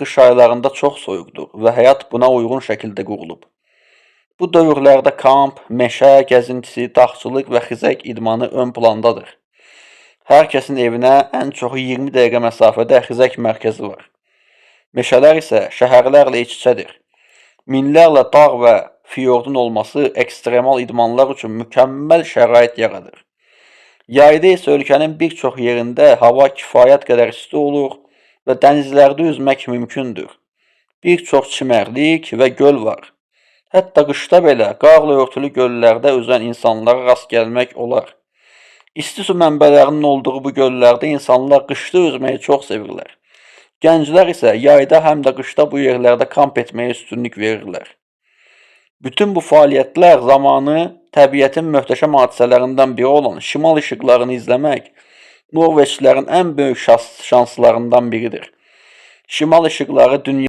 qış aylarında çox soyuqdur və həyat buna uyğun şəkildə qurulub. Bu dövrlərdə kamp, meşə gəzintisi, dağçılıq və xizək idmanı ön plandadır. Hər kəsin evinə ən çoxu 20 dəqiqə məsafədə xizək mərkəzi var. Meşələr isə şəhərlərlə iç-içədir. Minlərlə dağ və fiyordun olması ekstremal idmanlar üçün mükəmməl şərait yaradır. Yayda isə ölkənin bir çox yerində hava kifayət qədər isti olur və dənizlərdə üzmək mümkündür. Bir çox çimərlik və göl var. Hətta qışda belə qarla örtülü göllərdə üzən insanlara rast gəlmək olar. İsti su mənbələrinin olduğu bu göllərdə insanlar qışda üzməyi çox sevirlər. Gənclər isə yayda həm də qışda bu yerlərdə kamp etməyə üstünlük verirlər. Bütün bu fəaliyyətlər zamanı təbiətin möhtəşəm hadisələrindən biri olan şimal işıqlarını izləmək Norveçlilərin ən böyük şanslarından biridir. Şimal işıqları dünya